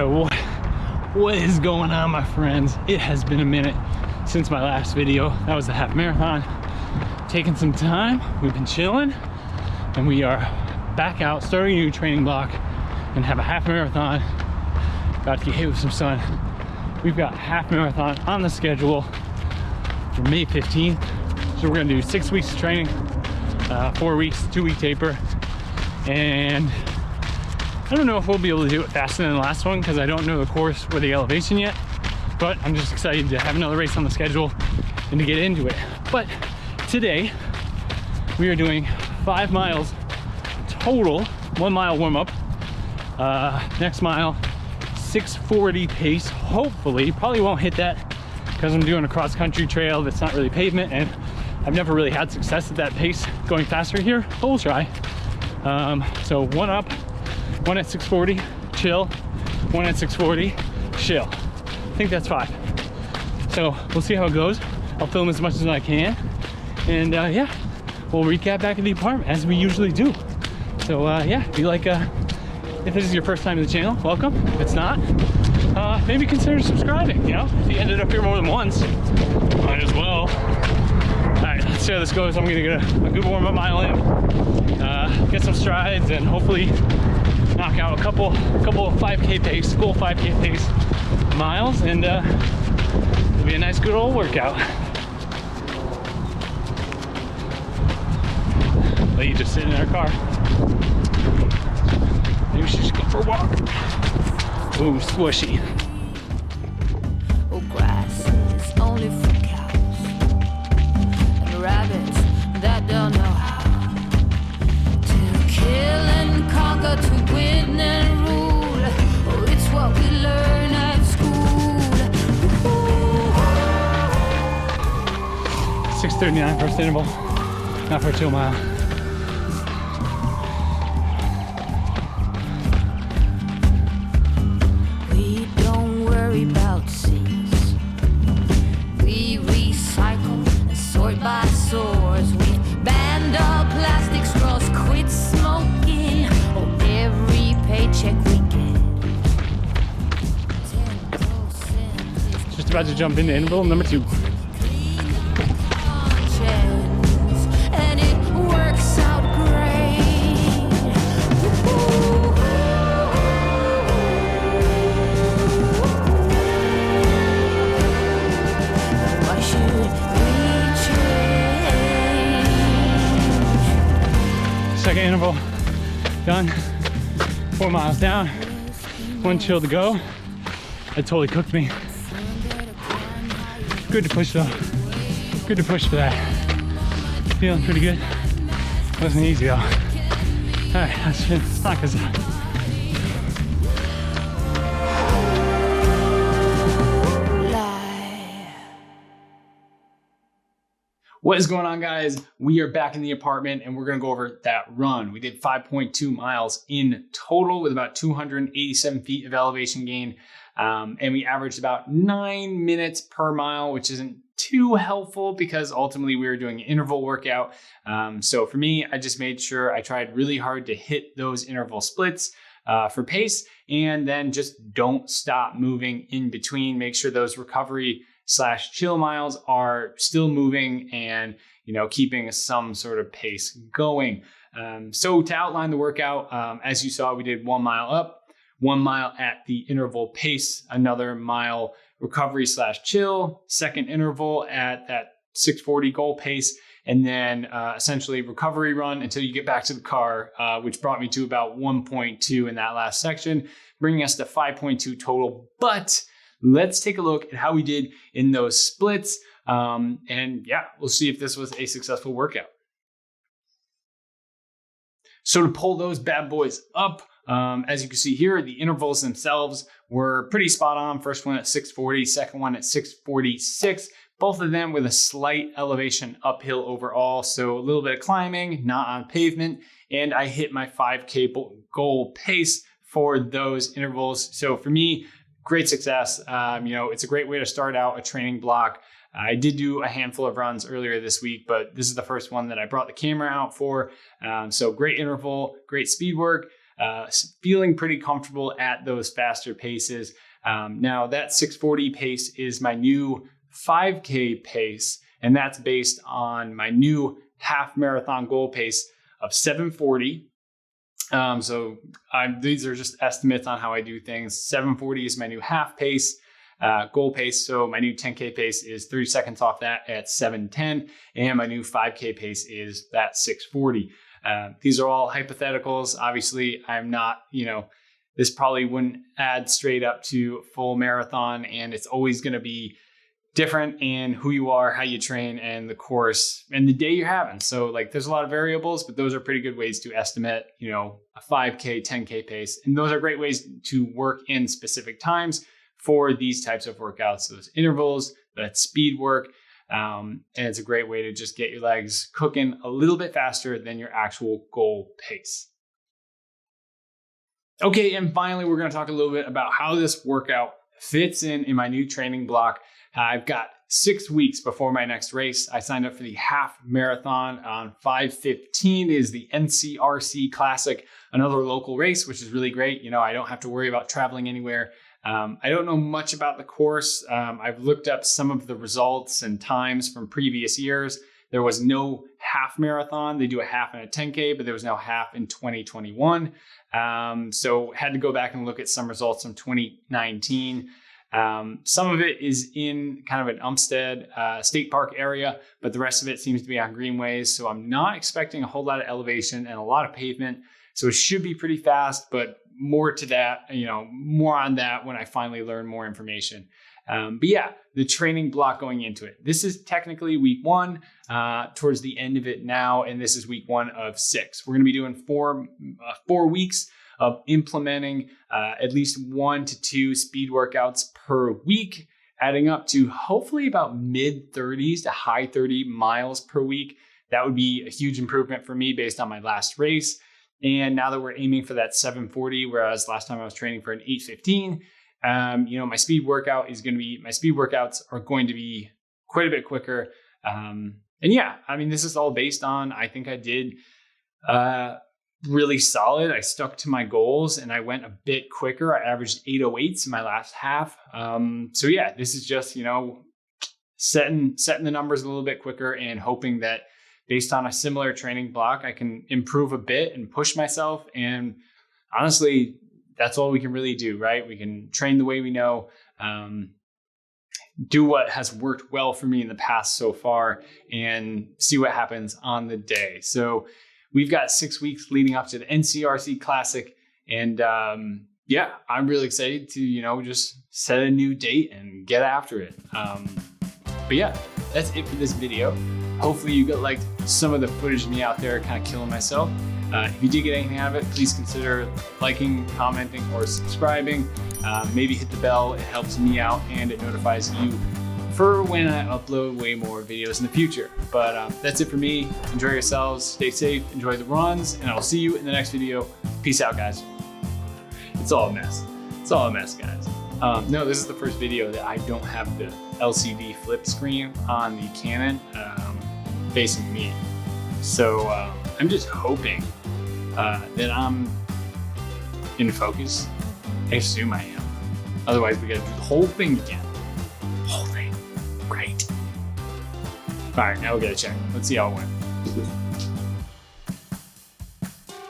What is going on, my friends? It has been a minute since my last video. That was the half marathon. Taking some time, we've been chilling, and we are back out, starting a new training block, and have a half marathon. About to get hit with some sun. We've got a half marathon on the schedule for May 15th. So we're gonna do 6 weeks of training, 4 weeks, 2-week taper, and I don't know if we'll be able to do it faster than the last one because I don't know the course or the elevation yet, but I'm just excited to have another race on the schedule and to get into it. But today we are doing 5 miles total, 1 mile warm up, next mile 6:40 pace. Hopefully, probably won't hit that because I'm doing a cross country trail that's not really pavement, and I've never really had success at that pace going faster here, but we'll try. So 1 up, 1 at 6:40, chill, 1 at 6:40, chill. I think that's 5. So we'll see how it goes. I'll film as much as I can. And yeah, we'll recap back at the apartment as we usually do. So yeah, if you like, if this is your first time to the channel, welcome. If it's not, maybe consider subscribing, you know? If you ended up here more than once, might as well. All right, let's see how this goes. I'm gonna get a good warm up mile in, get some strides, and hopefully knock out a couple 5K pace, full 5K pace miles, and it'll be a nice good old workout. Lady just sitting in her car. Maybe we should just go for a walk. Ooh, squishy. Oh, grass is only for cows and rabbits that don't know how to kill and conquer, to win and rule. Oh, it's what we learn at school. 6:39 first interval, not for a 2 mile. We don't worry about seas. We recycle and sort by source. We banned all plastic straws, quit smoking. Oh, every paycheck we get. Just about to jump into interval number 2. And it works out great. Why should we change? Second interval done. 4 miles down, 1 chill to go. That totally cooked me. Good to push though. Good to push for that. Feeling pretty good. Wasn't easy though. Alright, let's knock this out. What is going on, guys? We are back in the apartment and we're gonna go over that run. We did 5.2 miles in total with about 287 feet of elevation gain. And we averaged about 9 minutes per mile, which isn't too helpful because ultimately we were doing an interval workout. So for me, I just made sure I tried really hard to hit those interval splits for pace, and then just don't stop moving in between. Make sure those recovery/chill miles are still moving and, you know, keeping some sort of pace going. So to outline the workout, as you saw, we did 1 mile up, 1 mile at the interval pace, another mile recovery/chill, second interval at that 6:40 goal pace, and then essentially recovery run until you get back to the car, which brought me to about 1.2 in that last section, bringing us to 5.2 total. But let's take a look at how we did in those splits. And yeah, we'll see if this was a successful workout. So to pull those bad boys up, as you can see here, the intervals themselves were pretty spot on. First one at 6:40, second one at 6:46. Both of them with a slight elevation uphill overall. So a little bit of climbing, not on pavement. And I hit my 5K goal pace for those intervals. So for me, great success. You know, it's a great way to start out a training block. I did do a handful of runs earlier this week, but this is the first one that I brought the camera out for. So great interval, great speed work. feeling pretty comfortable at those faster paces. Now that 640 pace is my new 5K pace, and that's based on my new half marathon goal pace of 740. These are just estimates on how I do things. 740 is my new half pace, goal pace. So my new 10K pace is 30 seconds off that at 710. And my new 5K pace is that 640. These are all hypotheticals. Obviously, I'm not, this probably wouldn't add straight up to full marathon, and it's always going to be different in who you are, how you train, and the course and the day you're having. So there's a lot of variables, but those are pretty good ways to estimate, a 5K, 10K pace. And those are great ways to work in specific times for these types of workouts, those intervals, that speed work. And it's a great way to just get your legs cooking a little bit faster than your actual goal pace. Okay, and finally, we're going to talk a little bit about how this workout fits in my new training block. I've got 6 weeks before my next race. I signed up for the half marathon on 5/15 is the NCRC Classic, another local race, which is really great. I don't have to worry about traveling anywhere. I don't know much about the course. I've looked up some of the results and times from previous years. There was no half marathon. They do a half and a 10K, but there was no half in 2021. So had to go back and look at some results from 2019. Some of it is in kind of an Umstead state park area, but the rest of it seems to be on greenways. So I'm not expecting a whole lot of elevation and a lot of pavement. So it should be pretty fast, but more to that, more on that when I finally learn more information. But yeah, the training block going into it. This is technically week 1, towards the end of it now, and this is week 1 of 6. We're going to be doing 4 weeks of implementing at least 1 to 2 speed workouts per week, adding up to hopefully about mid-30s to high 30 miles per week. That would be a huge improvement for me based on my last race. And now that we're aiming for that 740, whereas last time I was training for an 815, my speed workouts are going to be quite a bit quicker. And yeah, this is all based on, I think I did really solid. I stuck to my goals and I went a bit quicker. I averaged 808s in my last half. So yeah, this is just, setting the numbers a little bit quicker and hoping that based on a similar training block, I can improve a bit and push myself. And honestly, that's all we can really do, right? We can train the way we know, do what has worked well for me in the past so far, and see what happens on the day. So we've got 6 weeks leading up to the NCRC Classic. And yeah, I'm really excited to, just set a new date and get after it. But yeah, that's it for this video. Hopefully you liked some of the footage of me out there kind of killing myself. If you did get anything out of it, please consider liking, commenting, or subscribing. Maybe hit the bell. It helps me out and it notifies you for when I upload way more videos in the future. But that's it for me. Enjoy yourselves, stay safe, enjoy the runs, and I'll see you in the next video. Peace out, guys. It's all a mess. It's all a mess, guys. No, this is the first video that I don't have the LCD flip screen on the Canon facing me. So I'm just hoping that I'm in focus. I assume I am. Otherwise, we gotta do the whole thing again. Whole thing. Great. All right, now we gotta check. Let's see how it went.